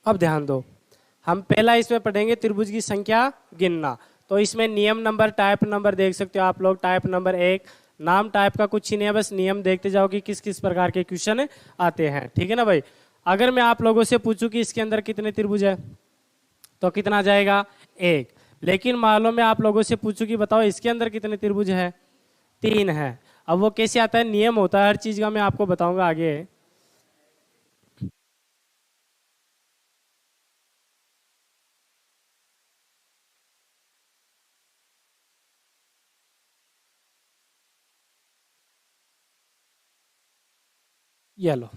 अब ध्यान दो, हम पहला इसमें पढ़ेंगे त्रिभुज की संख्या गिनना। तो इसमें नियम नंबर, टाइप नंबर देख सकते हो आप लोग। टाइप नंबर 1, नाम टाइप का कुछ ही नहीं है, बस नियम देखते जाओ कि किस किस प्रकार के क्वेश्चन आते हैं। ठीक है ना भाई। अगर मैं आप लोगों से पूछूं कि इसके अंदर कितने त्रिभुज है तो कितना जाएगा? 1। लेकिन मान लो मैं आप लोगों से पूछूं कि बताओ इसके अंदर कितने त्रिभुज है? 3 है। अब वो कैसे आता है? नियम होता है हर चीज का, मैं आपको बताऊंगा आगे। ये लो,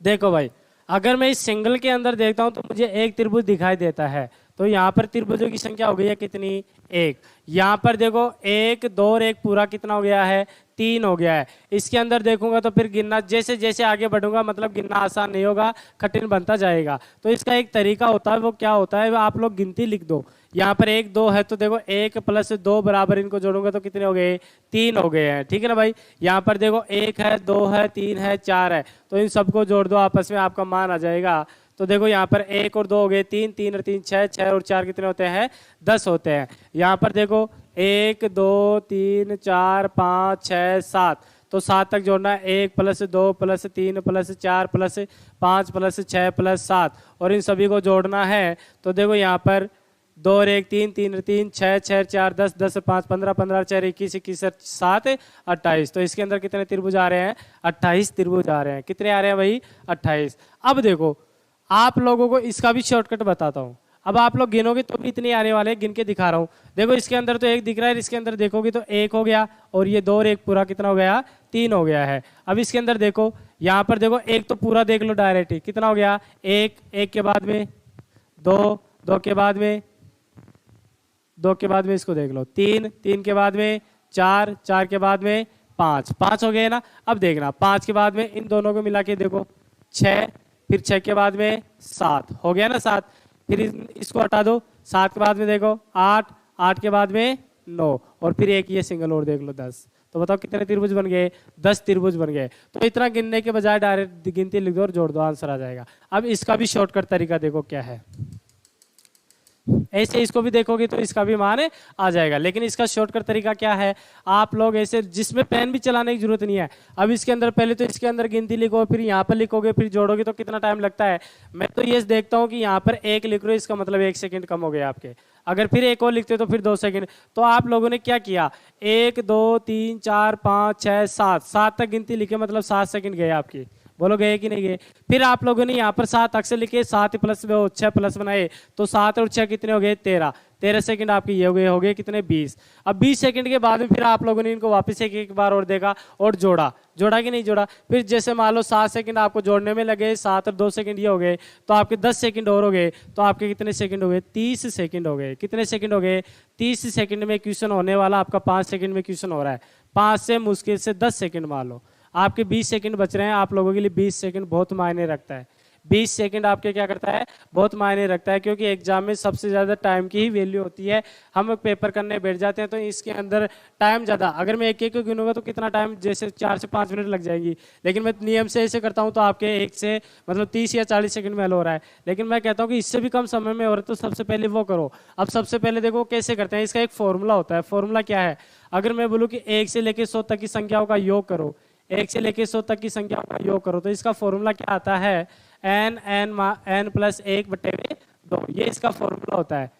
देखो भाई, अगर मैं इस सिंगल के अंदर देखता हूं तो मुझे एक त्रिभुज दिखाई देता है। तो यहाँ पर त्रिभुजों की संख्या हो गई है कितनी? 1। यहाँ पर देखो 1, 2 और 1 पूरा कितना हो गया है? 3 हो गया है। इसके अंदर देखूंगा तो फिर गिनना, जैसे जैसे आगे बढ़ूंगा मतलब गिनना आसान नहीं होगा, कठिन बनता जाएगा। तो इसका एक तरीका होता है, वो क्या होता है? वो आप लोग गिनती लिख दो। यहाँ पर 1, 2 है तो देखो 1 + 2 बराबर, इनको जोड़ूंगा तो कितने हो गए? 3 हो गए हैं। ठीक है ना भाई। यहाँ पर देखो 1 है, 2 है, 3 है, 4 है, तो इन सबको जोड़ दो आपस में, आपका मान आ जाएगा। तो देखो यहाँ पर 1 और 2 हो गए 3, 3 और 3 6, 6 और 4 कितने होते हैं? 10 होते हैं। यहाँ पर देखो 1, 2, 3, 4, 5, 6, 7, तो 7 तक जोड़ना है। 1 + 2 + 3 + 4 + 5 + 6 + 7, और इन सभी को जोड़ना है। तो देखो यहाँ पर 2 और 1 3, 3 और 3 6, 6 4 10, 10 और 5 15, 15 और 4 21, 21 और 7 28। तो इसके अंदर कितने त्रिभुज आ रहे हैं? 28 त्रिभुज आ रहे हैं। कितने आ रहे हैं भाई? 28। अब देखो आप लोगों को इसका भी शॉर्टकट बताता हूँ। अब आप लोग गिनोगे तो भी इतने आने वाले हैं, गिन के दिखा रहा हूँ। देखो इसके अंदर तो 1 दिख रहा है, इसके अंदर देखोगे तो 1 हो गया, और ये 2 और 1 पूरा कितना हो गया? 3 हो गया है। अब इसके अंदर देखो, यहाँ पर देखो 1 तो पूरा देख लो डायरेक्ट ही, कितना हो गया? 1, 1 के बाद में 2, 2 के बाद में 2 के बाद में इसको देख लो 3, 3 के बाद में 4, 4 के बाद में 5, 5 हो गए ना। अब देखना 5 के बाद में इन दोनों को मिला के देखो 6, फिर 6 के बाद में 7 हो गया ना, 7। फिर इसको हटा दो, 7 के बाद में देखो 8, 8 के बाद में 9, और फिर एक ये सिंगल और देख लो 10। तो बताओ कितने त्रिभुज बन गए? 10 त्रिभुज बन गए। तो इतना गिनने के बजाय डायरेक्ट गिनती लिख दो और जोड़ दो, आंसर आ जाएगा। अब इसका भी शॉर्टकट तरीका देखो क्या है। ऐसे इसको भी देखोगे तो इसका भी मान आ जाएगा। लेकिन इसका शॉर्टकट तरीका क्या है? आप लोग ऐसे, जिसमें पेन भी चलाने की जरूरत नहीं है। अब इसके अंदर पहले तो इसके अंदर गिनती लिखो, फिर यहाँ पर लिखोगे, फिर जोड़ोगे, तो कितना टाइम लगता है? मैं तो ये देखता हूँ कि यहाँ पर 1 लिख रहे हो, इसका मतलब 1 सेकंड कम हो गए आपके। अगर फिर 1 और लिखते तो फिर 2 सेकंड। तो आप लोगों ने क्या किया? 1 2 3 4 5 6 7, 7 तक गिनती लिखे, मतलब 7 सेकंड गए आपकी। बोलो गए कि नहीं गए? फिर आप लोगों ने यहाँ पर 7 अक्षर लिखे, 7 प्लस 6 प्लस बनाए, तो 7 और 6 कितने हो गए? 13। 13 सेकंड आपके ये हो गए कितने? 20। अब 20 सेकंड के बाद में फिर आप लोगों ने इनको वापस एक बार और देखा और जोड़ा, जोड़ा कि नहीं जोड़ा? फिर जैसे मान लो 7 सेकंड आपको जोड़ने में लगे, 7 और 2 सेकंड ये हो गए, तो आपके 10 सेकंड और हो गए, तो आपके कितने सेकंड हो गए? 30 सेकंड हो गए। कितने सेकंड हो गए? 30 सेकंड में क्वेश्चन होने वाला आपका 5 सेकंड में क्वेश्चन हो रहा है। 5 से मुश्किल से 10 सेकंड मान लो आपके 20 सेकंड बच रहे हैं। आप लोगों के लिए 20 सेकंड बहुत मायने रखता है। 20 सेकंड आपके क्या करता है? बहुत मायने रखता है, क्योंकि एग्जाम में सबसे ज़्यादा टाइम की ही वैल्यू होती है। हम पेपर करने बैठ जाते हैं तो इसके अंदर टाइम ज़्यादा, अगर मैं एक एक को गिनूंगा तो कितना टाइम, जैसे 4 से 5 मिनट लग जाएगी। लेकिन मैं नियम से ऐसे करता हूँ तो आपके 1 से मतलब 30 या 40 सेकंड में हल हो रहा है। लेकिन मैं कहता हूँ कि इससे भी कम समय में हो रहा है, तो सबसे पहले वो करो। अब सबसे पहले देखो कैसे करते हैं, इसका एक फॉर्मूला होता है। फॉर्मूला क्या है? अगर मैं बोलूँ कि 1 से लेकर 100 तक की संख्याओं का योग करो, 1 से लेकर 100 तक की संख्या का योग करो, तो इसका फॉर्मूला क्या आता है? n + 1/2, ये इसका फॉर्मूला होता है।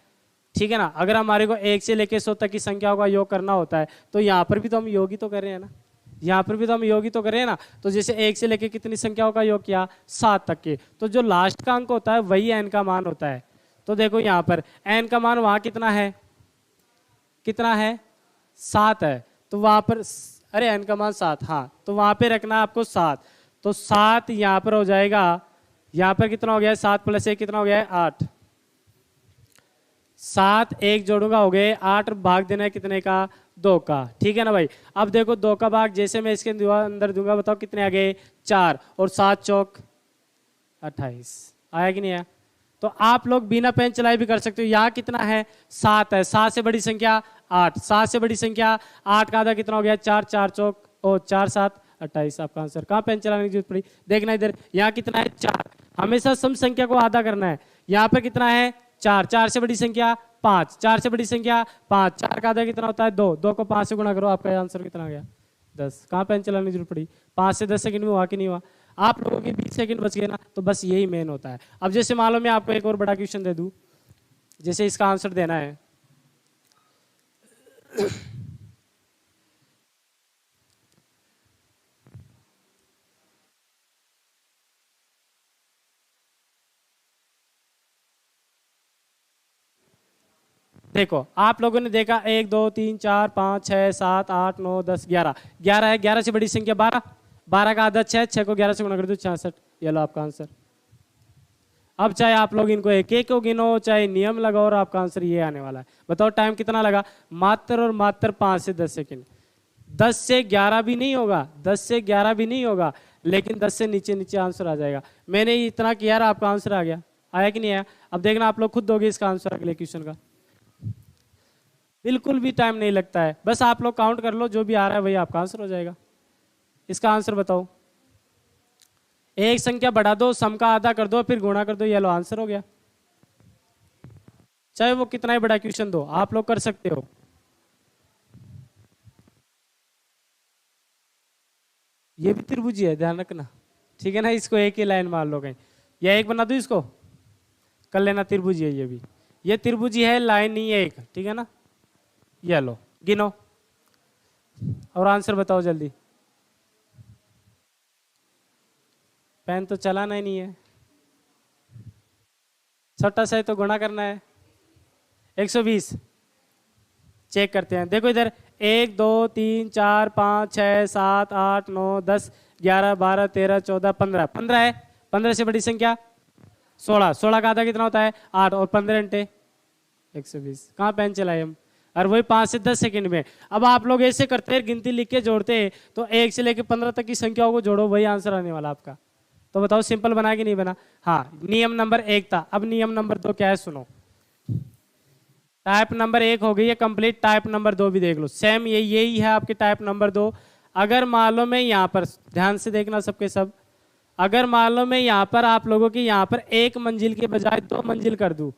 ठीक है ना। अगर हमारे को 1 से लेकर 100 तक की संख्याओं का योग करना होता है, तो यहाँ पर भी तो हम योग ही तो कर रहे हैं ना, यहाँ पर भी तो हम योग ही तो कर रहे हैं ना। तो जैसे 1 से लेकर कितनी संख्याओं का योग किया? 7 तक के, तो जो लास्ट का अंक होता है वही n का मान होता है। तो देखो यहाँ पर n का मान वहां कितना है? कितना है? 7 है। तो वहां पर, अरे n का मान 7, हाँ, तो वहां पे रखना है आपको 7। तो 7 यहाँ पर हो जाएगा, यहाँ पर कितना हो गया है? 7 + 1 कितना हो गया है? 8। 7 1 जोड़ूंगा हो गए 8, भाग देना है कितने का? 2 का। ठीक है ना भाई। अब देखो 2 का भाग जैसे मैं इसके अंदर दूंगा, बताओ कितने आ गए? 4, और 7 चौक 28। आया कि नहीं आया? तो आप लोग बिना पेन चलाए भी कर सकते हो। यहाँ कितना है? 7 है। 7 से बड़ी संख्या 8, 7 से बड़ी संख्या 8 का आधा कितना हो गया? 4, 4 चौक 4 7 28। आपका आंसर। कहाँ पेन चलाने की जरूरत पड़ी? देखना इधर, यहाँ कितना है? 4, हमेशा सम संख्या को आधा करना है। यहाँ पर कितना है 4, 4 से बड़ी संख्या 5, 4 से बड़ी संख्या 5, 4 का आधा कितना होता है 2, 2 को 5 से गुणा करो, आपका आंसर कितना आ गया 10। कहाँ पेन चलाने की जरूरत पड़ी, 5 से 10 सेकंड में हुआ कि नहीं हुआ। आप लोगों के 20 सेकंड बच गए ना, तो बस यही मेन होता है। अब जैसे मान लो मैं आपको एक और बड़ा क्वेश्चन दे दूं, जैसे इसका आंसर देना है देखो आप लोगों ने देखा 1 2 3 4 5 6 7 8 9 10 11, 11 है, 11 से बड़ी संख्या 12, 12 का आधा 6, 6 को 11 से गुणा कर दो 66, ये लो आपका आंसर। अब चाहे आप लोग इनको एक एक को गिनो, चाहे नियम लगाओ, और आपका आंसर ये आने वाला है। बताओ टाइम कितना लगा, मात्र और मात्र 5 से 10 सेकंड। 10 से 11 भी नहीं होगा, 10 से 11 भी नहीं होगा, लेकिन 10 से नीचे नीचे आंसर आ जाएगा। मैंने इतना किया, आपका आंसर आ गया, आया कि नहीं आया। अब देखना आप लोग खुद दोगे इसका आंसर अगले क्वेश्चन का। बिल्कुल भी टाइम नहीं लगता है, बस आप लोग काउंट कर लो, जो भी आ रहा है वही आपका आंसर हो जाएगा। इसका आंसर बताओ, एक संख्या बढ़ा दो, सम का आधा कर दो, फिर गुणा कर दो, ये लो आंसर हो गया। चाहे वो कितना ही बड़ा क्वेश्चन दो, आप लोग कर सकते हो। ये भी त्रिभुजी है, ध्यान रखना, ठीक है ना। इसको एक ही लाइन मान लो कहीं, या एक बना दो, इसको कर लेना, त्रिभुजी है ये भी। ये त्रिभुजी है, लाइन नहीं है एक, ठीक है ना। ये लो गिनो और आंसर बताओ जल्दी। पेन तो चलाना ही नहीं है, छोटा सा है तो गुणा करना है। 120 चेक करते हैं, देखो इधर 1 2 3 4 5 6 7 8 9 10 11 12 13 14 15, 15 है, 15 से बड़ी संख्या 16, 16 का आधा कितना होता है 8, और 15 घंटे 120। कहाँ पेन चलाए हम, और वही 5 से 10 सेकंड में। अब आप लोग ऐसे करते हैं, गिनती लिख के जोड़ते हैं, तो 1 से लेकर 15 तक की संख्याओं को जोड़ो, वही आंसर आने वाला आपका। तो बताओ सिंपल बना कि नहीं बना। हाँ, नियम नंबर 1 था, अब नियम नंबर 2 क्या है सुनो। टाइप नंबर 1 हो गई है कंप्लीट, टाइप नंबर 2 भी देख लो, सेम यही है आपके टाइप नंबर 2। अगर मान लो मैं यहाँ पर, ध्यान से देखना सबके सब, अगर मान लो मैं यहाँ पर आप लोगों की यहाँ पर 1 मंजिल के बजाय 2 मंजिल कर दूं,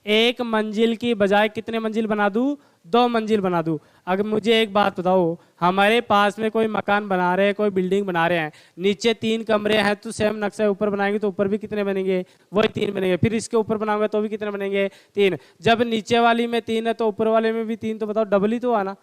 1 मंजिल की बजाय कितने मंजिल बना दूं, 2 मंजिल बना दूं। अगर मुझे एक बात बताओ, हमारे पास में कोई मकान बना रहे हैं, कोई बिल्डिंग बना रहे हैं, नीचे 3 कमरे हैं, तो सेम नक्शा ऊपर बनाएंगे तो ऊपर भी कितने बनेंगे, वही 3 बनेंगे। फिर इसके ऊपर बनाऊंगा तो भी कितने बनेंगे, 3। जब नीचे वाली में 3 है तो ऊपर वाले में भी 3, तो बताओ डबल ही तो आना,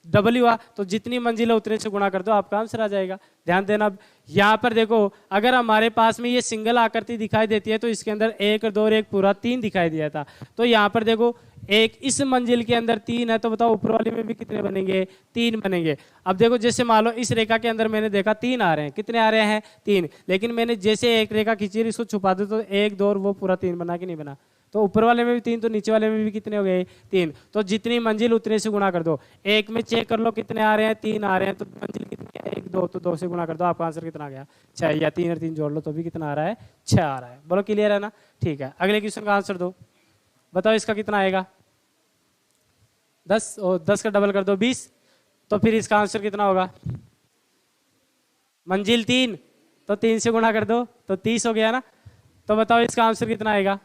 डबल ही हुआ। तो जितनी मंजिल है उतने से गुणा कर दो, आपका आंसर आ जाएगा। ध्यान देना, अब यहाँ पर देखो, अगर हमारे पास में ये सिंगल आकृति दिखाई देती है तो इसके अंदर 1 और 2 और 1 पूरा 3 दिखाई दिया था। तो यहाँ पर देखो, एक इस मंजिल के अंदर 3 है, तो बताओ ऊपर वाले में भी कितने बनेंगे, 3 बनेंगे। अब देखो, जैसे मान लो इस रेखा के अंदर मैंने देखा 3 आ रहे हैं, कितने आ रहे हैं 3, लेकिन मैंने जैसे एक रेखा खींची, इसको छुपा दो तो 1 2 और वो पूरा 3 बना कि नहीं बना। तो ऊपर वाले में भी 3, तो नीचे वाले में भी कितने हो गए 3। तो जितनी मंजिल उतने से गुणा कर दो। एक में चेक कर लो कितने आ रहे हैं, 3 आ रहे हैं, तो मंजिल कितनी है 1 2, तो 2 से गुणा कर दो, आपका आंसर कितना आ गया 6। या 3 और 3 जोड़ लो तो भी कितना आ रहा है 6 आ रहा है। बोलो क्लियर है ना, ठीक है। अगले क्वेश्चन का आंसर दो, बताओ इसका कितना आएगा 10, और 10 का डबल कर दो 20, तो फिर इसका आंसर कितना होगा, मंजिल 3 तो 3 से गुणा कर दो तो 30 हो गया ना। तो बताओ इसका आंसर कितना आएगा,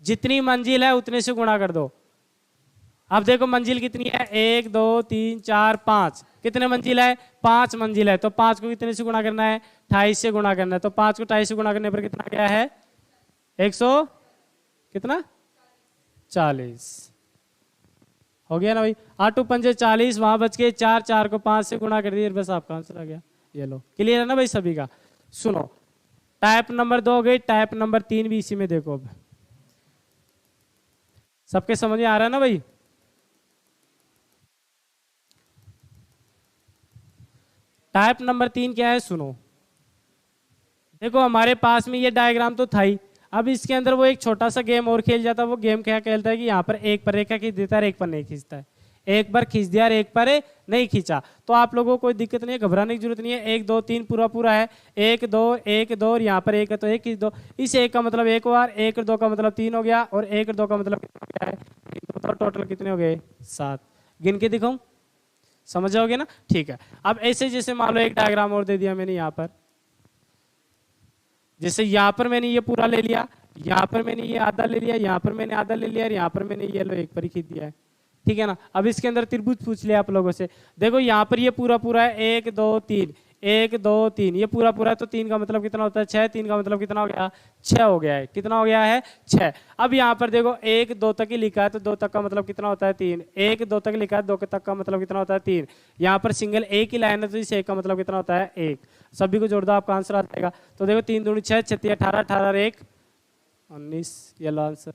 जितनी मंजिल है उतने से गुणा कर दो। अब देखो मंजिल कितनी है, 1 2 3 4 5, कितने मंजिल है 5 मंजिल है, तो 5 को कितने से गुणा करना है 28 से गुणा करना है। तो 5 को 28 से गुणा करने पर कितना क्या है 100 कितना 40 हो गया ना भाई। 8 पंजे 40, वहां बच के 4, 4 को 5 से गुणा कर दिए, बस आपका आंसर आ गया। ये लो, क्लियर है ना भाई सभी का। सुनो, टाइप नंबर 2 हो गई, टाइप नंबर 3 भी इसी में देखो। अब सबके समझ में आ रहा है ना भाई। टाइप नंबर 3 क्या है सुनो, देखो हमारे पास में ये डायग्राम तो था ही, अब इसके अंदर वो एक छोटा सा गेम और खेल जाता है। वो गेम क्या खेलता है कि यहाँ पर एक पर रेखा खींच देता है, एक पर नहीं खींचता है, एक बार खींच दिया और एक पर नहीं खींचा। तो आप लोगों को कोई दिक्कत नहीं है, घबराने की जरूरत नहीं है। 1 2 3 पूरा पूरा है, 1 2 1 2 और यहाँ पर 1 है तो 1 खींच दो। इस 1 का मतलब 1 बार, 1 और 2 का मतलब 3 हो गया, और 1 और 2 का मतलब कितना हो गया है 3। तो बताओ टोटल कितने हो गए 7। गिन के दिखाऊं, समझ जाओगे ना, ठीक है। अब ऐसे जैसे मान लो एक डायग्राम और दे दिया मैंने यहाँ पर, जैसे यहाँ पर मैंने ये पूरा ले लिया, यहाँ पर मैंने ये आधा ले लिया, यहाँ पर मैंने आधा ले लिया और यहाँ पर मैंने ये लो एक पर ही खींच दिया है, ठीक है ना। अब इसके अंदर त्रिभुज पूछ लिया आप लोगों से, देखो यहाँ पर ये पूरा पूरा है 1 2 3, 1 2 3, ये पूरा पूरा है, तो 3 का मतलब कितना होता है 6, 3 का मतलब कितना हो गया 6 हो गया है, कितना हो गया है 6। अब यहाँ पर देखो 1 2 तक ही लिखा है, तो 2 तक का मतलब कितना होता है 3, 1 2 तक लिखा है, 2 तक का मतलब कितना होता है 3, यहाँ पर सिंगल एक ही लाइन है, तो इस एक का मतलब कितना होता है 1, सभी को जोड़ दो आपका आंसर आ जाएगा। तो देखो 3 दूनी 6, 6 18, 18 और 1 19, ये लो आंसर,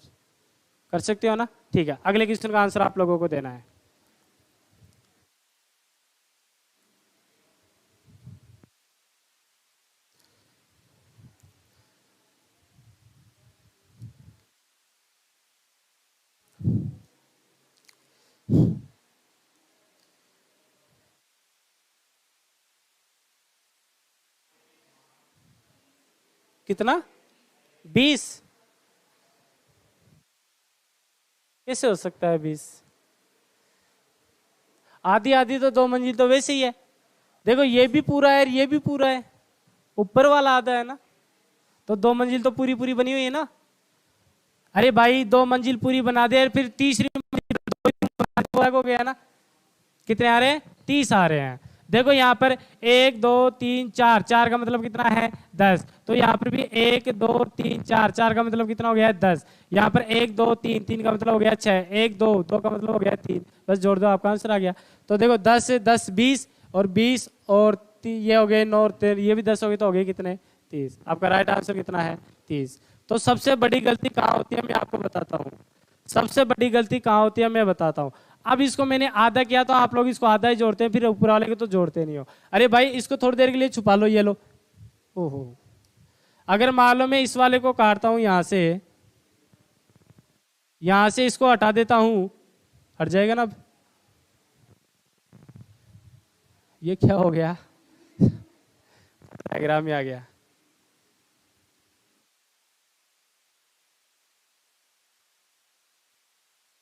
कर सकते हो ना, ठीक है। अगले क्वेश्चन का आंसर आप लोगों को देना है। कितना 20, कैसे हो सकता है 20, आधी आधी तो 2 मंजिल तो वैसे ही है, देखो ये भी पूरा है और ये भी पूरा है, ऊपर वाला आधा है ना, तो 2 मंजिल तो पूरी पूरी बनी हुई है ना। अरे भाई 2 मंजिल पूरी बना दे, फिर तीसरी मंजिल हो गया ना, कितने आ रहे हैं 30 आ रहे हैं। देखो यहाँ पर 1 2 3 4, 4 का मतलब कितना है 10, तो यहाँ पर भी 1 2 3 4, 4 का मतलब कितना हो गया है 10, यहाँ पर 1 2 3, 3 का मतलब हो गया 6, 1 2, 2 का मतलब हो गया 3, बस जोड़ दो आपका आंसर आ गया। तो देखो 10 10 20 और 20 और ये हो गए 9 और 13, ये भी 10 हो गए, तो हो गए कितने 30, आपका राइट आंसर कितना है 30। तो सबसे बड़ी गलती कहाँ होती है मैं आपको बताता हूँ, सबसे बड़ी गलती कहाँ होती है मैं बताता हूँ। अब इसको मैंने आधा किया, तो आप लोग इसको आधा ही जोड़ते हैं, फिर ऊपर वाले को तो जोड़ते नहीं हो। अरे भाई इसको थोड़ी देर के लिए छुपा लो, ये लो, ओहो, अगर मान लो मैं इस वाले को काटता हूं यहां से इसको हटा देता हूं, हट जाएगा ना। अब ये क्या हो गया डायग्राम में आ गया,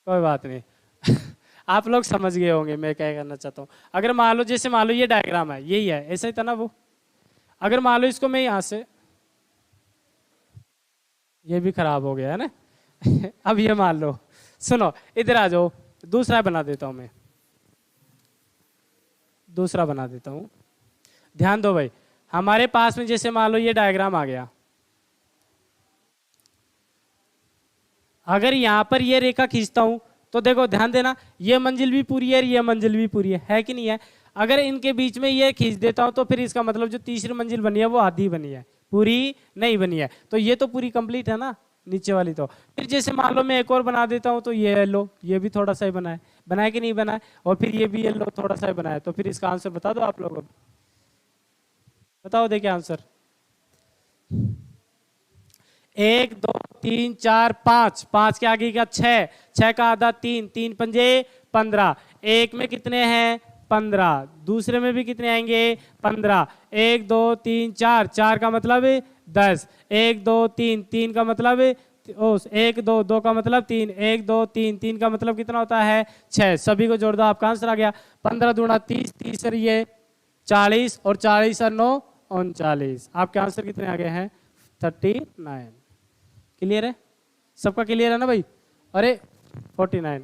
कोई बात नहीं आप लोग समझ गए होंगे मैं क्या करना चाहता हूँ। अगर मान लो जैसे मान लो ये डायग्राम है, यही है, ऐसा ही था ना वो। अगर मान लो इसको मैं यहां से, ये भी खराब हो गया है ना अब ये मान लो, सुनो इधर आ जाओ, दूसरा बना देता हूं मैं, दूसरा बना देता हूं, ध्यान दो भाई। हमारे पास में जैसे मान लो ये डायग्राम आ गया, अगर यहां पर ये रेखा खींचता हूं, तो देखो ध्यान देना, ये मंजिल भी पूरी है और ये मंजिल भी पूरी है कि नहीं है। अगर इनके बीच में ये खींच देता हूं, तो फिर इसका मतलब जो तीसरी मंजिल बनी है वो आधी बनी है, पूरी नहीं बनी है, तो ये तो पूरी कंप्लीट है ना नीचे वाली। तो फिर जैसे मान लो मैं एक और बना देता हूं, तो ये लो, ये भी थोड़ा सा ही बना है, बनाया कि नहीं बनाया, और फिर ये भी ये लो थोड़ा सा ही बनाया, तो फिर इसका आंसर बता दो आप लोग, बताओ देखिए आंसर। 1 2 3 4 5, 5 के आगे का 6, 6 का आधा 3, 3 पंजे 15, एक में कितने हैं 15, दूसरे में भी कितने आएंगे 15, 1 2 3 4, 4 का मतलब 10, 1 2 3, 3 का मतलब 1 2, 2 का मतलब 3, 1 2 3, 3 का मतलब कितना होता है 6, सभी को जोड़ दो आपका आंसर आ गया। 15 दूना 30, 30 और ये 40 और 40 और 9 39, आपके आंसर कितने आ गए हैं 39। क्लियर है, सबका क्लियर है ना भाई। अरे 49,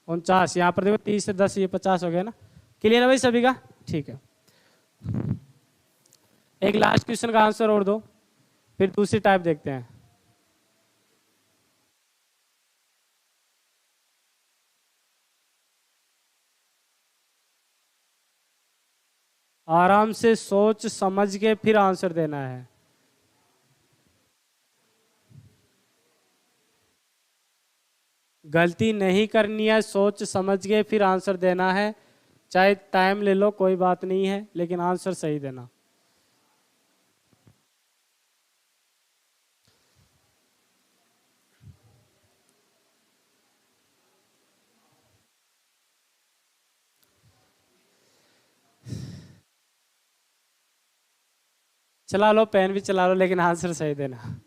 49, यहाँ पर देखो 30 से 10 ये 50 हो गया ना। क्लियर है भाई सभी का, ठीक है। एक लास्ट क्वेश्चन का आंसर और दो, फिर दूसरी टाइप देखते हैं। आराम से सोच समझ के फिर आंसर देना है। गलती नहीं करनी है, सोच समझ के फिर आंसर देना है, चाहे टाइम ले लो कोई बात नहीं है, लेकिन आंसर सही देना। चला लो, पेन भी चला लो, लेकिन आंसर सही देना।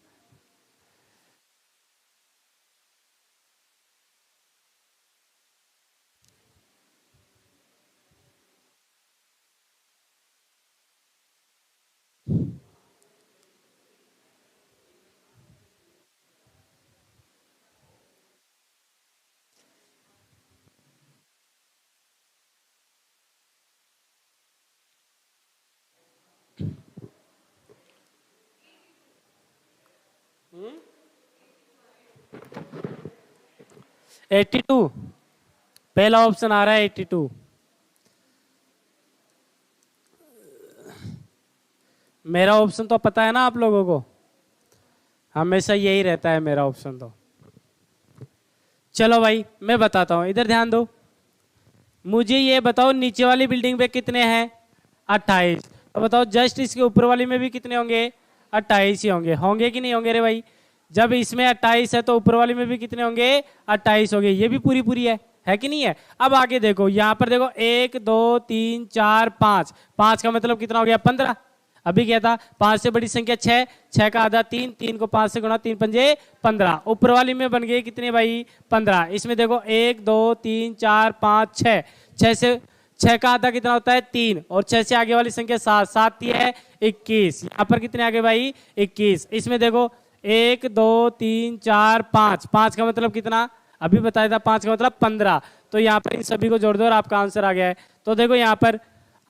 82, पहला ऑप्शन आ रहा है 82। मेरा ऑप्शन तो पता है ना आप लोगों को, हमेशा यही रहता है मेरा ऑप्शन तो। चलो भाई मैं बताता हूं, इधर ध्यान दो। मुझे ये बताओ नीचे वाली बिल्डिंग पे कितने हैं? 28। तो बताओ जस्ट इसके ऊपर वाली में भी कितने होंगे? 28 ही होंगे। होंगे कि नहीं होंगे रे भाई? जब इसमें 28 है तो ऊपर वाली में भी कितने होंगे? 28 होंगे। ये भी पूरी पूरी है कि नहीं है? अब आगे देखो, यहां पर देखो 1 2 3 4 5, 5 का मतलब कितना हो गया? 15। अभी क्या था? 5 से बड़ी संख्या 6, 6 का आधा 3, 3 को 5 से गुणा, 3 पंजे 15। ऊपर वाली में बन गए कितने भाई? 15। इसमें देखो 1 2 3 4 5 6, 6 से 6 का आधा कितना होता है? 3, और 6 से आगे वाली संख्या 7, 7 है 21। यहाँ पर कितने आगे भाई? 21। इसमें देखो 1 2 3 4 5, 5 का मतलब कितना? अभी बताया था 5 का मतलब 15। तो यहाँ पर इन सभी को जोड़ दो और आपका आंसर आ गया है। तो देखो यहाँ पर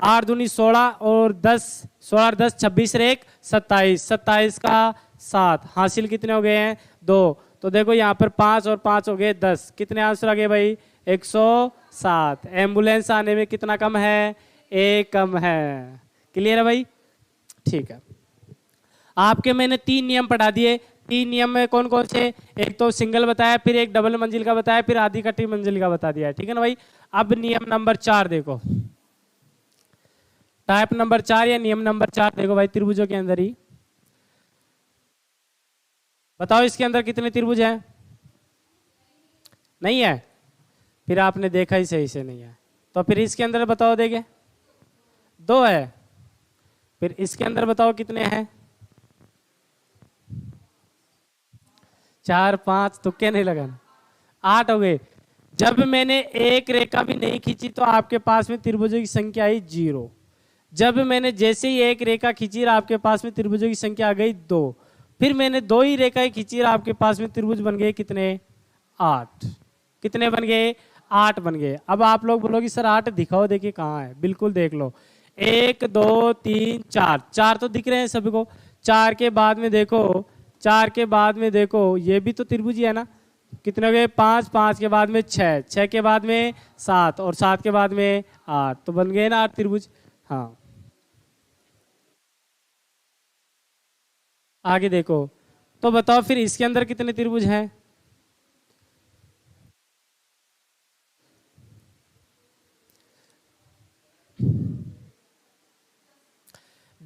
8 दूनी 16 और 10, 16 और 10 26 और 1 27, 27 का 7, हासिल कितने हो गए हैं? 2। तो देखो यहाँ पर 5 और 5 हो गए 10। कितने आंसर आ गए भाई? 107। एम्बुलेंस आने में कितना कम है? 1 कम है। क्लियर है भाई? ठीक है। आपके मैंने 3 नियम पढ़ा दिए। 3 नियम में कौन कौन से? एक तो सिंगल बताया, फिर एक डबल मंजिल का बताया, फिर आधी कटी मंजिल का बता दिया है। ठीक है ना भाई? अब नियम नंबर 4 देखो, टाइप नंबर 4 या नियम नंबर 4 देखो भाई, त्रिभुजों के अंदर ही बताओ इसके अंदर कितने त्रिभुज हैं? नहीं है? फिर आपने देखा ही सही से नहीं है। तो फिर इसके अंदर बताओ, देखे 2 है। फिर इसके अंदर बताओ कितने हैं? 4 5, तुक्के नहीं लगाना, 8 हो गए। जब मैंने एक रेखा भी नहीं खींची तो आपके पास में त्रिभुजों की संख्या आई 0। जब मैंने जैसे ही एक रेखा खींची और आपके पास में त्रिभुजों की संख्या आ गई 2। फिर मैंने 2 ही रेखाएं खींची और आपके पास में त्रिभुज बन गए कितने? 8। कितने बन गए? 8 बन गए। अब आप लोग बोलोगे सर 8 दिखाओ, देखिए कहाँ है। बिल्कुल देख लो, 1 2 3 4, 4 तो दिख रहे हैं सभी को। 4 के बाद में देखो, 4 के बाद में देखो ये भी तो त्रिभुज ही है ना। कितने हो गए? 5, 5 के बाद में 6, 6 के बाद में 7, और 7 के बाद में 8, तो बन गए ना 8 त्रिभुज। हाँ, आगे देखो। तो बताओ फिर इसके अंदर कितने त्रिभुज हैं?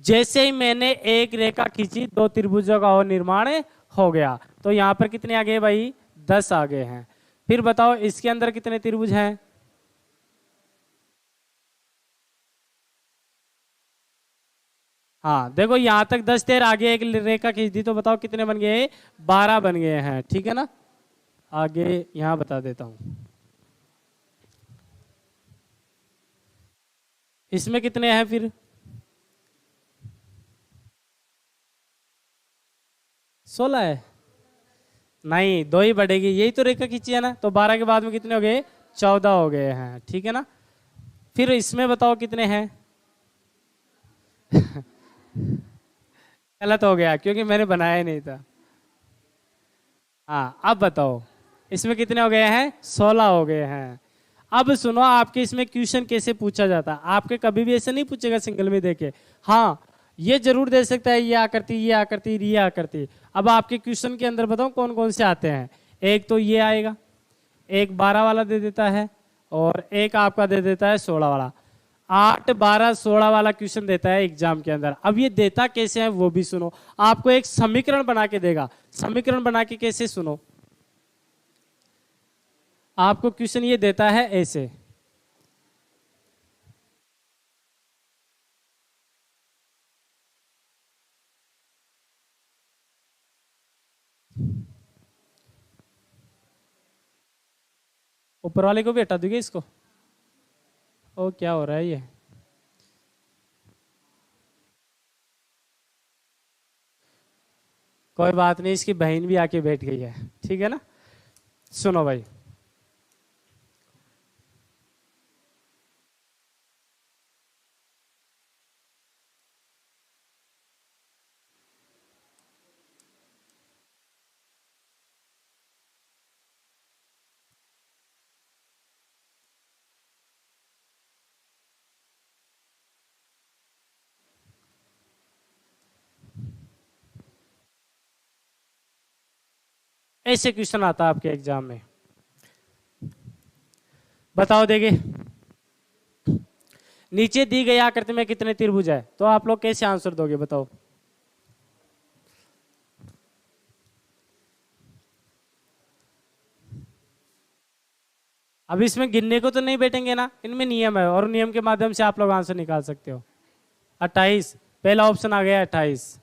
जैसे ही मैंने एक रेखा खींची 2 त्रिभुजों का और निर्माण हो गया। तो यहां पर कितने आ गए भाई? 10 आ गए हैं। फिर बताओ इसके अंदर कितने त्रिभुज हैं? हाँ देखो, यहां तक 10 थे, आगे एक रेखा खींच दी तो बताओ कितने बन गए? 12 बन गए हैं। ठीक है ना? आगे यहां बता देता हूं, इसमें कितने हैं फिर? 16 है? नहीं, 2 ही बढ़ेगी, यही तो रेखा खींची है ना। तो 12 के बाद में कितने हो गए? 14 हो गए हैं। ठीक है ना? फिर इसमें बताओ कितने हैं? गलत हो गया क्योंकि मैंने बनाया ही नहीं था। हाँ अब बताओ इसमें कितने हो गए हैं? 16 हो गए हैं। अब सुनो, आपके इसमें क्वेश्चन कैसे पूछा जाता है। आपके कभी भी ऐसे नहीं पूछेगा सिंगल में देके। हाँ, ये जरूर दे सकता है ये आकृति, ये आकृति, ये आकृति। अब आपके क्वेश्चन के अंदर बताओ कौन कौन से आते हैं। एक तो ये आएगा, एक 12 वाला दे देता है, और एक आपका दे देता है 16 वाला। 8 12 16 वाला क्वेश्चन देता है एग्जाम के अंदर। अब ये देता कैसे है वो भी सुनो। आपको एक समीकरण बना के देगा। समीकरण बना के कैसे? सुनो, आपको क्वेश्चन ये देता है ऐसे। ऊपर वाले को भी हटा दोगे इसको? ओ क्या हो रहा है ये? कोई बात नहीं, इसकी बहन भी आके बैठ गई है। ठीक है ना? सुनो भाई, ऐसे क्वेश्चन आता है आपके एग्जाम में। बताओ देंगे, नीचे दी गई आकृति में कितने त्रिभुज है, तो आप लोग कैसे आंसर दोगे बताओ। अब इसमें गिनने को तो नहीं बैठेंगे ना, इनमें नियम है और नियम के माध्यम से आप लोग आंसर निकाल सकते हो। 28, पहला ऑप्शन आ गया 28।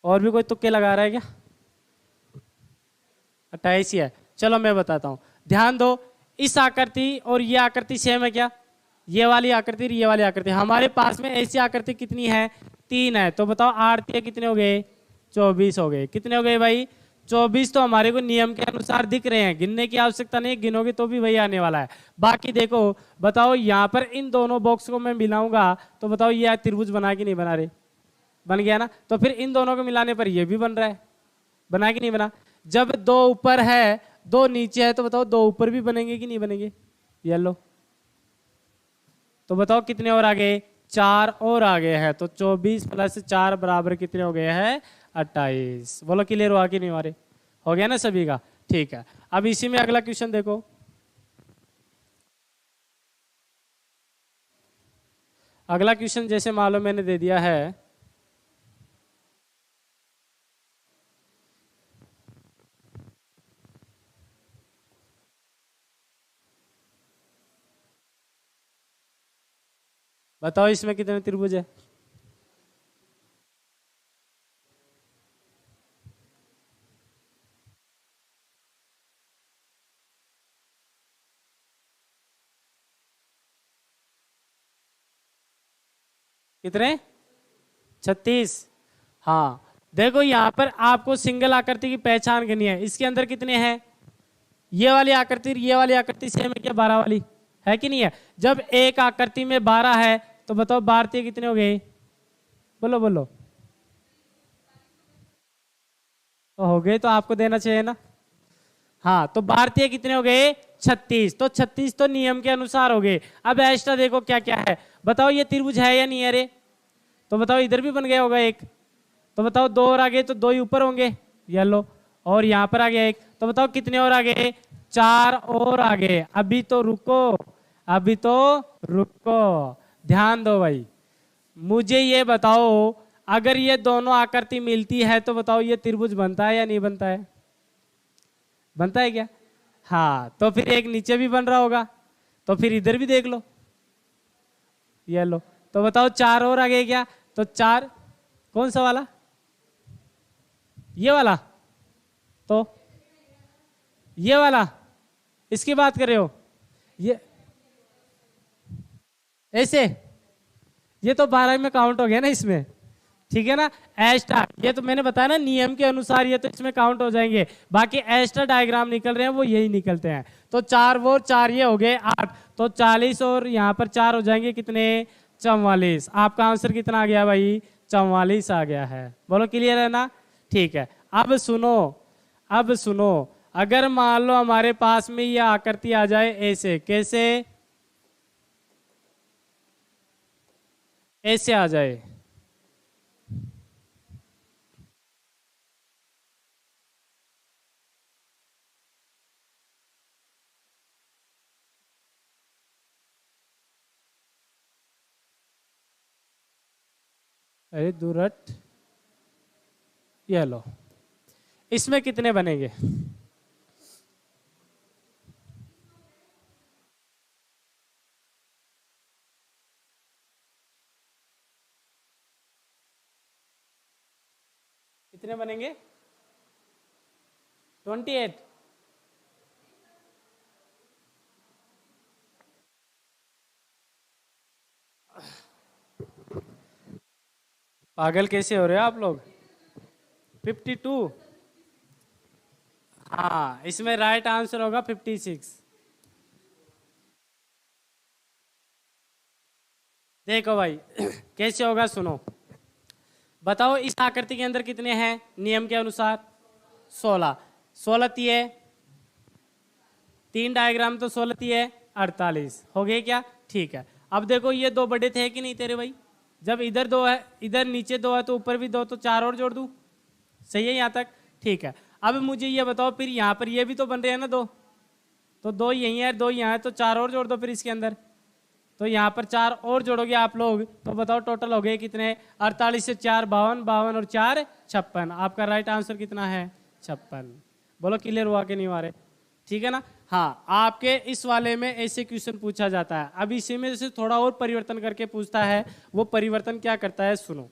और भी कोई तुक्के लगा रहा है क्या? 28 ही है। चलो मैं बताता हूं, ध्यान दो, इस आकृति और ये आकृति सेम है क्या? ये वाली आकृति और ये वाली आकृति, हमारे पास में ऐसी आकृति कितनी है? 3 है। तो बताओ 8 कितने हो गए? 24 हो गए। कितने हो गए भाई? 24 तो हमारे को नियम के अनुसार दिख रहे हैं, गिनने की आवश्यकता नहीं, गिनोगे तो भी वही आने वाला है। बाकी देखो, बताओ यहाँ पर इन दोनों बॉक्स को मैं मिलाऊंगा तो बताओ ये त्रिभुज बना कि नहीं बना रहे? बन गया ना। तो फिर इन दोनों को मिलाने पर ये भी बन रहा है, बना कि नहीं बना? जब 2 ऊपर है 2 नीचे है तो बताओ 2 ऊपर भी बनेंगे कि नहीं बनेंगे? ये लो, तो बताओ कितने और आ गए? 4 और आ गए हैं। तो 24 + 4 बराबर कितने हो गए हैं? 28। बोलो क्लियर हुआ कि नहीं? हमारे हो गया ना सभी का? ठीक है। अब इसी में अगला क्वेश्चन देखो, अगला क्वेश्चन जैसे मान लो मैंने दे दिया है, बताओ इसमें कितने त्रिभुज है? कितने? 36। हाँ देखो, यहां पर आपको सिंगल आकृति की पहचान करनी है। इसके अंदर कितने हैं? ये वाली आकृति, ये वाली आकृति सेम है क्या? 12 वाली है कि नहीं है? जब एक आकृति में 12 है तो बताओ 12 कितने हो गए? बोलो बोलो। तो हो गए तो आपको देना चाहिए ना। हाँ, तो भारतीय कितने हो गए? 36। तो 36 तो नियम के अनुसार हो गए। अब एक्स्ट्रा देखो क्या क्या है, बताओ ये त्रिभुज है या नहीं है रे? तो बताओ इधर भी बन गया होगा एक, तो बताओ 2 और आ गए तो 2 ही ऊपर होंगे, ये लो। और यहाँ पर आ गया एक, तो बताओ कितने और आ गए? 4 और आ गए। अभी तो रुको, अभी तो रुको, ध्यान दो भाई। मुझे ये बताओ, अगर ये दोनों आकृति मिलती है तो बताओ ये त्रिभुज बनता है या नहीं बनता है? बनता है क्या? हाँ, तो फिर एक नीचे भी बन रहा होगा, तो फिर इधर भी देख लो, ये लो। तो बताओ 4 और आ गए क्या? तो 4 कौन सा वाला? ये वाला? तो ये वाला इसकी बात कर रहे हो? ये ऐसे, ये तो 12 में काउंट हो गया ना इसमें, ठीक है ना। एक्स्ट्रा ये तो मैंने बताया ना, नियम के अनुसार ये तो इसमें काउंट हो जाएंगे। बाकी एक्स्ट्रा डायग्राम निकल रहे हैं वो यही निकलते हैं। तो 4 वो 4 ये हो गए 8, तो 40 और यहाँ पर 4 हो जाएंगे कितने? 44। आपका आंसर कितना आ गया भाई? 44 आ गया है। बोलो क्लियर है ना? ठीक है। अब सुनो, अब सुनो, अगर मान लो हमारे पास में ये आकृति आ जाए ऐसे, कैसे? ऐसे आ जाए, अरे दुरट, ये लो, इसमें कितने बनेंगे? कितने बनेंगे? 28। पागल कैसे हो रहे हो आप लोग? 52। हाँ, इसमें राइट आंसर होगा 56। देखो भाई कैसे होगा, सुनो। बताओ इस आकृति के अंदर कितने हैं नियम के अनुसार? 16। 16 तिये 3 डायग्राम, तो 16 तिये 48 हो गए क्या? ठीक है। अब देखो ये 2 बड़े थे कि नहीं तेरे भाई? जब इधर 2 है, इधर नीचे 2 है, तो ऊपर भी 2, तो 4 और जोड़ दूं? सही है यहाँ तक? ठीक है। अब मुझे ये बताओ फिर यहाँ पर ये भी तो बन रहे हैं ना दो, तो दो यही है, दो यहाँ है, तो चार और जोड़ दो फिर इसके अंदर। तो यहाँ पर चार और जोड़ोगे आप लोग तो बताओ टोटल हो गए कितने? 48 से 4 52, 52 और 4 56। आपका राइट आंसर कितना है? 56। बोलो क्लियर हुआ कि नहीं हुआ? ठीक है ना? हाँ, आपके इस वाले में ऐसे क्वेश्चन पूछा जाता है। अब इसी में से थोड़ा और परिवर्तन करके पूछता है। वो परिवर्तन क्या करता है सुनो।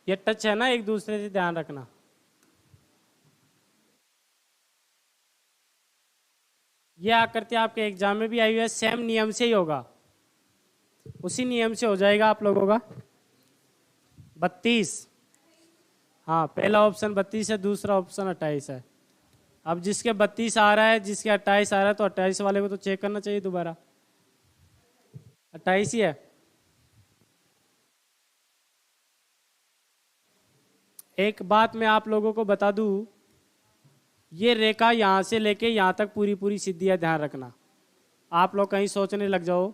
ये टच है ना एक दूसरे से, ध्यान रखना। ये आकृति आपके एग्जाम में भी आई हुई है, सेम नियम से ही होगा, उसी नियम से हो जाएगा आप लोगों का। 32, हाँ पहला ऑप्शन 32 है, दूसरा ऑप्शन 28 है। अब जिसके 32 आ रहा है, जिसके 28 आ रहा है, तो 28 वाले को तो चेक करना चाहिए दोबारा। 28 ही है। एक बात मैं आप लोगों को बता दूं, ये रेखा यहां से लेके यहां तक पूरी पूरी सीधी है, ध्यान रखना। आप लोग कहीं सोचने लग जाओ।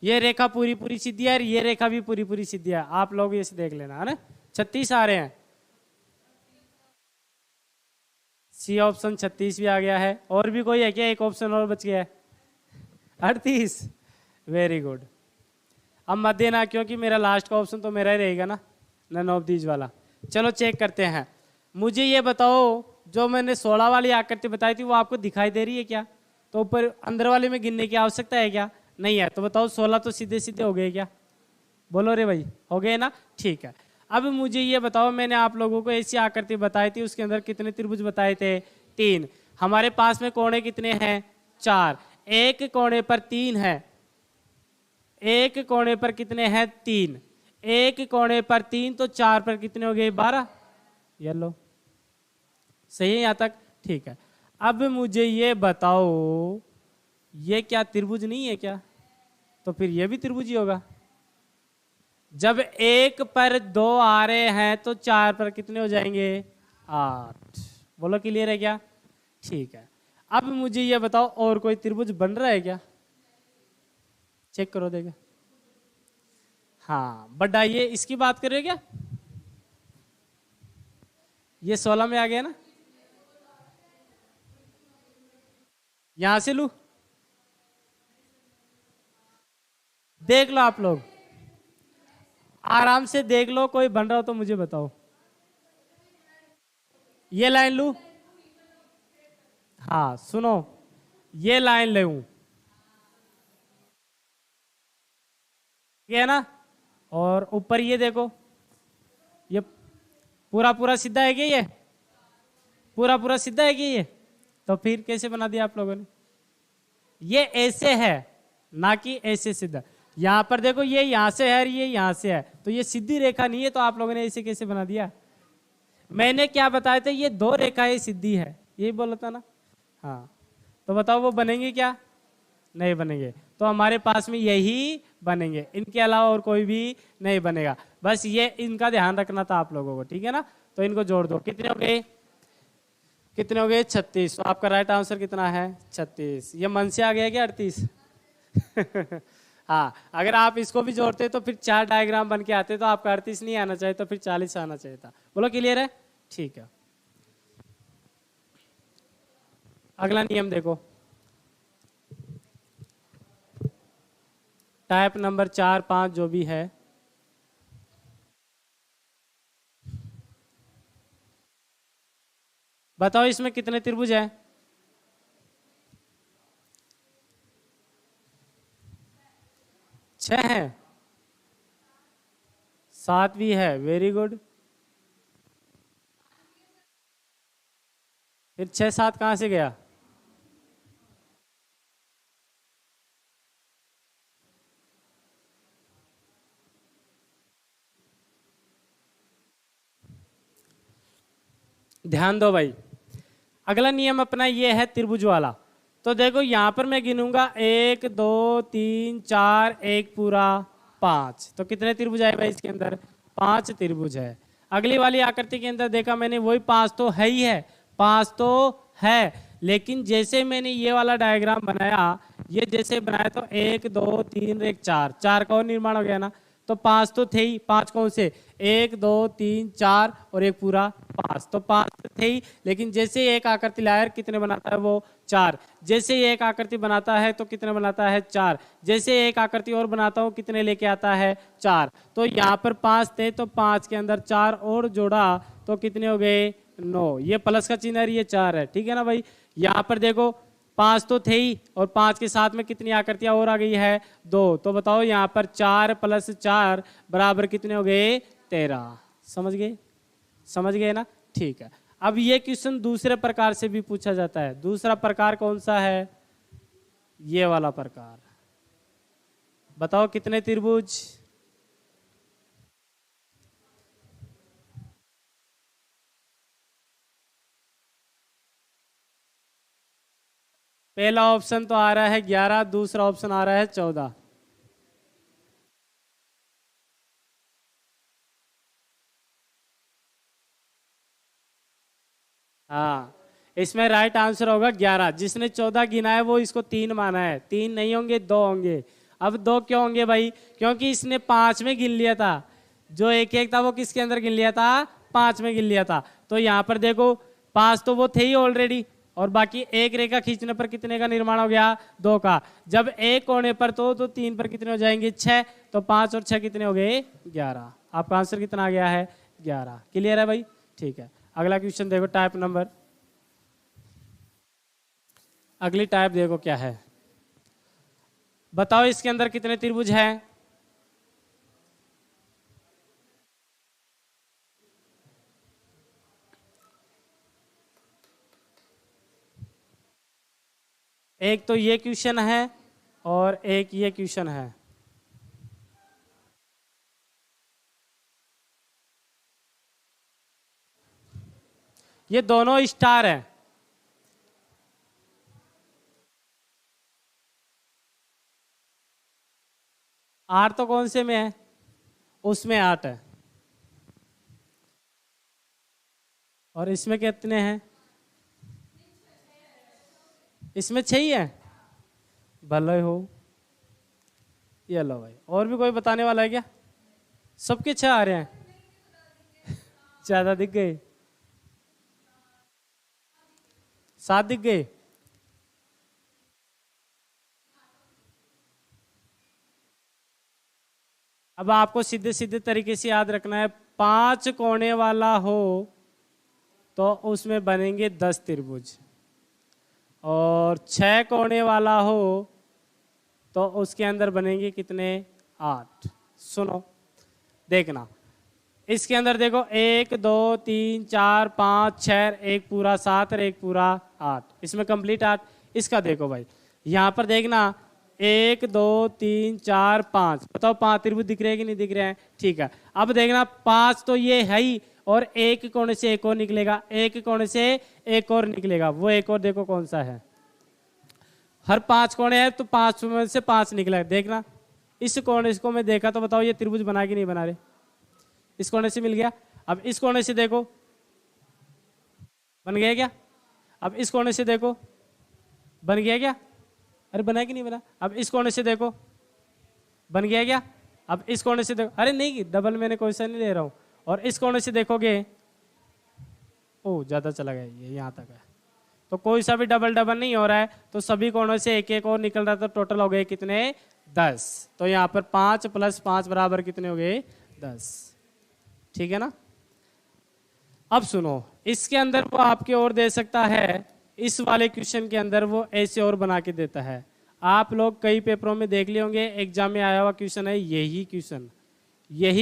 ये रेखा पूरी पूरी सीधी है और ये रेखा भी पूरी पूरी सीधी है। आप लोग ये देख लेना है ना। 36 आ रहे हैं, सी ऑप्शन 36 भी आ गया है। और भी कोई है क्या? एक ऑप्शन और बच गया है, 38। Very good. अब मत देना क्योंकि मेरा लास्ट का ऑप्शन तो मेरा ही रहेगा ना, नन ऑफ दीज वाला। चलो चेक करते हैं। मुझे ये बताओ, जो मैंने 16 वाली आकृति बताई थी वो आपको दिखाई दे रही है क्या? तो ऊपर अंदर वाले में गिनने की आवश्यकता है क्या? नहीं है। तो बताओ 16 तो सीधे सीधे हो गए क्या? बोलो रे भाई, हो गए ना? ठीक है। अब मुझे ये बताओ, मैंने आप लोगों को ऐसी आकृति बताई थी, उसके अंदर कितने त्रिभुज बताए थे? 3। हमारे पास में कोणे कितने हैं? 4। एक कोणे पर 3 है, एक कोणे पर कितने हैं? 3। एक कोणे पर 3 तो 4 पर कितने हो गए? 12। ये लो, सही है यहाँ तक? ठीक है। अब मुझे ये बताओ, ये क्या त्रिभुज नहीं है क्या? तो फिर ये भी त्रिभुज ही होगा। जब एक पर 2 आ रहे हैं तो 4 पर कितने हो जाएंगे? 8। बोलो क्लियर है क्या? ठीक है। अब मुझे ये बताओ, और कोई त्रिभुज बन रहा है क्या? चेक करो देखो। हाँ बड़ा, ये इसकी बात कर रहे हो क्या? ये 16 में आ गया ना? यहां से लू, देख लो आप लोग, आराम से देख लो। कोई बन रहा हो तो मुझे बताओ। ये लाइन लू? हाँ सुनो, ये लाइन ले, ठीक है ना? और ऊपर ये देखो, ये पूरा पूरा सीधा है क्या? ये पूरा पूरा सीधा है क्या? ये तो फिर कैसे बना दिया आप लोगों ने? ये ऐसे है ना कि ऐसे सीधा। यहां पर देखो, ये यहां से है और ये यहां से है, तो ये सीधी रेखा नहीं है। तो आप लोगों ने ऐसे कैसे बना दिया? मैंने क्या बताया था? ये 2 रेखाएं सीधी है, यही बोला था ना? हाँ, तो बताओ वो बनेंगे क्या? नहीं बनेंगे। तो हमारे पास में यही बनेंगे, इनके अलावा और कोई भी नहीं बनेगा। बस ये इनका ध्यान रखना था आप लोगों को, ठीक है ना? तो इनको जोड़ दो। कितने हो गए? कितने हो गए? 36। तो आपका राइट आंसर कितना है? 36। ये मन से आ गया क्या 38? हाँ, अगर आप इसको भी जोड़ते तो फिर 4 डायग्राम बन के आते, तो आपका 38 नहीं आना चाहिए, तो फिर 40 आना चाहिए था। बोलो क्लियर है? ठीक है। अगला नियम देखो, टाइप नंबर 4, 5 जो भी है, बताओ इसमें कितने त्रिभुज है? 6 है, 7 भी है, वेरी गुड। फिर 6 7 कहाँ से गया? ध्यान दो भाई, अगला नियम अपना ये है त्रिभुज वाला। तो देखो यहाँ पर मैं गिनूंगा 1 2 3 4, एक पूरा 5, तो कितने त्रिभुज आए भाई इसके अंदर? 5 त्रिभुज है। अगली वाली आकृति के अंदर देखा मैंने, वही 5 तो है ही है, 5 तो है, लेकिन जैसे मैंने ये वाला डायग्राम बनाया, ये जैसे बनाया तो 1 2 3 1 4, 4 का और निर्माण हो गया ना। तो 5 तो थे ही, 5 कौन से? 1 2 3 4 और एक पूरा 5, तो 5 तो थे ही, लेकिन जैसे एक आकृति लाया कितने बनाता है वो? 4। जैसे एक आकृति बनाता है तो कितने बनाता है? 4। जैसे एक आकृति और बनाता हूँ कितने लेके आता है? 4। तो यहाँ पर 5 थे, तो 5 के अंदर 4 और जोड़ा तो कितने हो गए? 9। ये प्लस का चिन्ह है, ये 4 है, ठीक है ना भाई। यहाँ पर देखो 5 तो थे ही, और 5 के साथ में कितनी आकृतियां और आ गई है? 2। तो बताओ यहाँ पर 4 + 4 बराबर कितने हो गए? 13। समझ गए? समझ गए ना? ठीक है। अब ये क्वेश्चन दूसरे प्रकार से भी पूछा जाता है। दूसरा प्रकार कौन सा है? ये वाला प्रकार। बताओ कितने त्रिभुज? पहला ऑप्शन तो आ रहा है 11, दूसरा ऑप्शन आ रहा है 14। हाँ, इसमें राइट आंसर होगा 11। जिसने 14 गिना है वो इसको 3 माना है। 3 नहीं होंगे, 2 होंगे। अब 2 क्यों होंगे भाई? क्योंकि इसने 5 में गिन लिया था। जो एक एक था वो किसके अंदर गिन लिया था? 5 में गिन लिया था। तो यहाँ पर देखो 5 तो वो थे ही ऑलरेडी, और बाकी एक रेखा खींचने पर कितने का निर्माण हो गया? 2 का। जब एक कोने पर तो 3 पर कितने हो जाएंगे? 6। तो 5 और 6 कितने हो गए? 11। आपका आंसर कितना आ गया है? 11। क्लियर है भाई? ठीक है। अगला क्वेश्चन देखो, टाइप नंबर, अगली टाइप देखो क्या है। बताओ इसके अंदर कितने त्रिभुज हैं? एक तो ये क्वेश्चन है और एक ये क्वेश्चन है। ये दोनों स्टार हैं। आठ तो कौन से में है? उसमें 8 है। और इसमें कितने हैं? इसमें 6 ही है। भले हो। ये लो भाई, और भी कोई बताने वाला है क्या? सबके 6 आ रहे हैं। ज्यादा दिख गए? 7 दिख गए? अब आपको सीधे सीधे तरीके से याद रखना है, 5 कोने वाला हो तो उसमें बनेंगे 10 त्रिभुज, और 6 कोने वाला हो तो उसके अंदर बनेंगे कितने? 8। सुनो देखना, इसके अंदर देखो 1 2 3 4 5 6, एक पूरा 7 और एक पूरा 8, इसमें कंप्लीट 8। इसका देखो भाई, यहाँ पर देखना 1 2 3 4 5, बताओ 5 त्रिभुज दिख रहे हैं कि नहीं दिख रहे हैं? ठीक है। अब देखना 5 तो ये है ही, और एक कोने से एक और निकलेगा, एक कोने से एक और निकलेगा। वो एक और देखो कौन सा है। हर 5 कोने हैं तो 5 में से 5 निकला। देखना इस कोने को मैं देखा तो बताओ ये त्रिभुज बना कि नहीं बना रहे? इस कोने से मिल गया। अब इस कोने से देखो, बन गया क्या? अब इस कोने से देखो, बन गया क्या? अरे बना कि नहीं बना? अब इस कोने से देखो, बन गया क्या? अब इस कोने से देखो, अरे नहीं डबल मैंने कोई सा नहीं ले रहा हूं। और इस कोने से देखोगे, ओ ज्यादा चला गया, ये यहां तक है। तो कोई सा भी डबल डबल नहीं हो रहा है, तो सभी कोणों से एक एक और निकल रहा है, तो टोटल हो गए कितने 10। तो यहाँ पर 5 + 5 बराबर कितने हो गए 10। ठीक है ना। अब सुनो, इसके अंदर वो आपके और दे सकता है, इस वाले क्वेश्चन के अंदर वो ऐसे और बना के देता है। आप लोग कई पेपरों में देख लिए होंगे, एग्जाम में आया हुआ क्वेश्चन है यही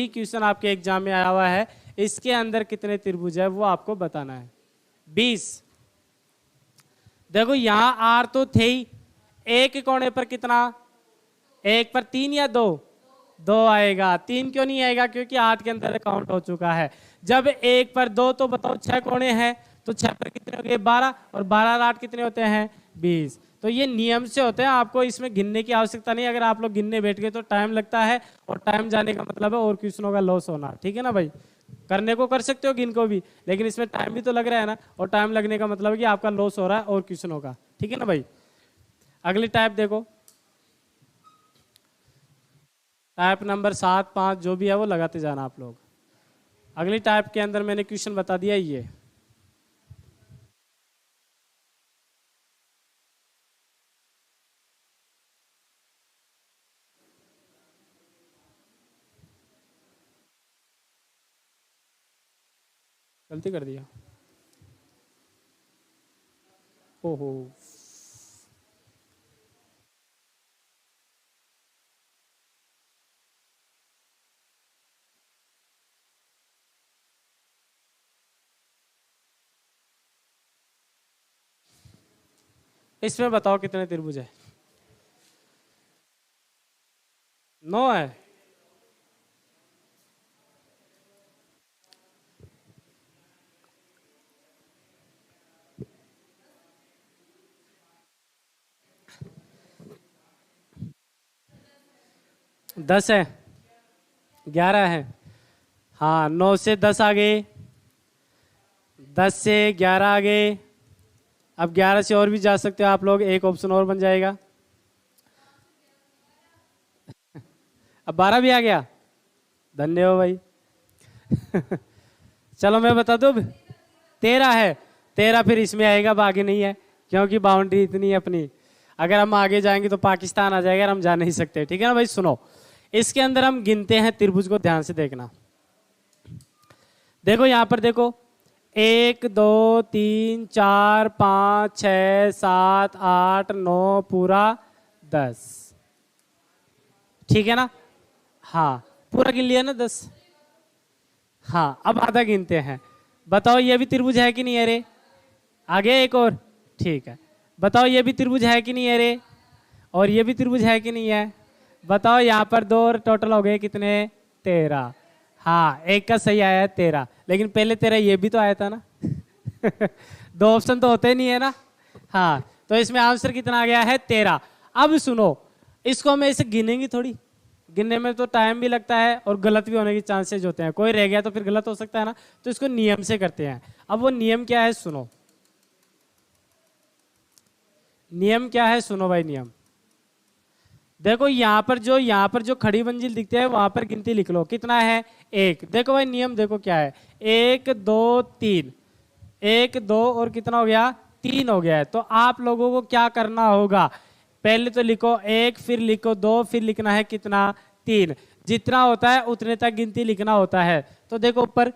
क्वेश्चन आपके एग्जाम में आया हुआ है। इसके अंदर कितने त्रिभुज है वो आपको बताना है। 20। देखो यहां आर तो थे ही, एक कोने पर कितना, एक पर 3 या 2, 2 आएगा। 3 क्यों नहीं आएगा, क्योंकि 8 के अंदर काउंट हो चुका है। जब एक पर 2, तो बताओ 6 कोने हैं, तो 6 पर कितने हो गए 12, और 12 और 8 कितने होते हैं 20। तो ये नियम से होते हैं, आपको इसमें गिनने की आवश्यकता नहीं। अगर आप लोग गिनने बैठ गए तो टाइम लगता है, और टाइम जाने का मतलब है और क्वेश्चनों का लॉस होना। ठीक है ना भाई, करने को कर सकते हो गिन को भी, लेकिन इसमें टाइम भी तो लग रहा है ना, और टाइम लगने का मतलब है कि आपका लॉस हो रहा है और क्वेश्चनों का। ठीक है ना भाई। अगली टाइप देखो, टाइप नंबर 7, 5 जो भी है वो लगाते जाना आप लोग। अगली टाइप के अंदर मैंने क्वेश्चन बता दिया ये। गलती कर दिया, ओहो। इसमें बताओ कितने त्रिभुज है। 9 है। दस है, 11 है। हाँ, 9 से 10 आ गए, 10 से 11 आ गए। अब 11 से और भी जा सकते हो आप लोग, एक ऑप्शन और बन जाएगा। अब 12 भी आ गया, धन्य हो भाई। चलो मैं बता दूं, 13 है। 13 फिर इसमें आएगा, अब आगे नहीं है, क्योंकि बाउंड्री इतनी है अपनी। अगर हम आगे जाएंगे तो पाकिस्तान आ जाएगा और हम जा नहीं सकते। ठीक है ना भाई। सुनो, इसके अंदर हम गिनते हैं त्रिभुज को, ध्यान से देखना। देखो यहां पर देखो, 1 2 3 4 5 6 7 8 9 पूरा 10। ठीक है ना। हाँ, पूरा गिन लिया ना 10। हाँ, अब आधा गिनते हैं। बताओ ये भी त्रिभुज है कि नहीं है रे। आगे एक और। ठीक है, बताओ ये भी त्रिभुज है कि नहीं है रे, और ये भी त्रिभुज है कि नहीं है। बताओ यहाँ पर 2 और टोटल हो गए कितने 13। हाँ, एक का सही आया है 13, लेकिन पहले 13 ये भी तो आया था ना। 2 ऑप्शन तो होते नहीं है ना। हाँ, तो इसमें आंसर कितना आ गया है 13। अब सुनो, इसको हम ऐसे गिनेंगे थोड़ी, गिनने में तो टाइम भी लगता है और गलत भी होने के चांसेस होते हैं। कोई रह गया तो फिर गलत हो सकता है ना, तो इसको नियम से करते हैं। अब वो नियम क्या है सुनो, नियम क्या है सुनो भाई। नियम देखो, यहाँ पर जो खड़ी मंजिल दिखते हैं वहां पर गिनती लिख लो, कितना है 1। देखो भाई नियम देखो क्या है, 1 2 3, 1 2 और कितना हो गया 3 हो गया है। तो आप लोगों को क्या करना होगा, पहले तो लिखो 1, फिर लिखो 2, फिर लिखना है कितना 3। जितना होता है उतने तक गिनती लिखना होता है। तो देखो ऊपर,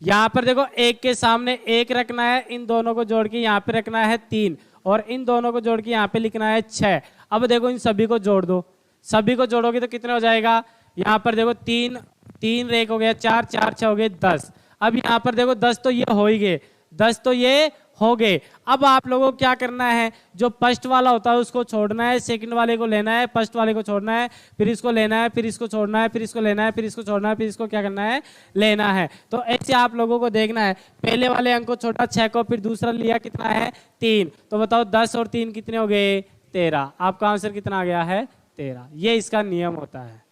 यहाँ पर देखो 1 के सामने 1 रखना है, इन दोनों को जोड़ के यहाँ पे रखना है 3, और इन दोनों को जोड़ के यहाँ पे लिखना है 6। अब देखो इन सभी को जोड़ दो, सभी को जोड़ोगे तो कितना हो जाएगा, यहाँ पर देखो 3 3 एक हो गया 4 4 6 हो गए 10। अब यहाँ पर देखो 10 तो ये हो ही गए, 10 तो ये हो गए। अब आप लोगों को क्या करना है, जो फर्स्ट वाला होता है उसको छोड़ना है, सेकंड वाले को लेना है, फर्स्ट वाले को छोड़ना है, फिर इसको लेना है, फिर इसको छोड़ना है, फिर इसको लेना है, फिर इसको छोड़ना है, फिर इसको क्या करना है लेना है। तो ऐसे आप लोगों को देखना है, पहले वाले अंक को छोटा 6 को, फिर दूसरा लिया कितना है 3। तो बताओ 10 और 3 कितने हो गए 13। आपका आंसर कितना आ गया है 13। ये इसका नियम होता है।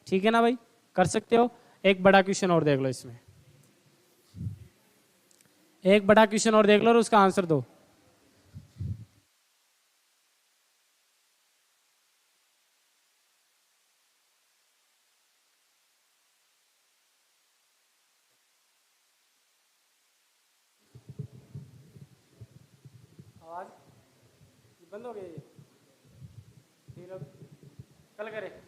ठीक है ना भाई, कर सकते हो। एक बड़ा क्वेश्चन और देख लो, इसमें एक बड़ा क्वेश्चन और देख लो और उसका आंसर दो। आवाज़ बंद हो गई। फिर अब कल करें।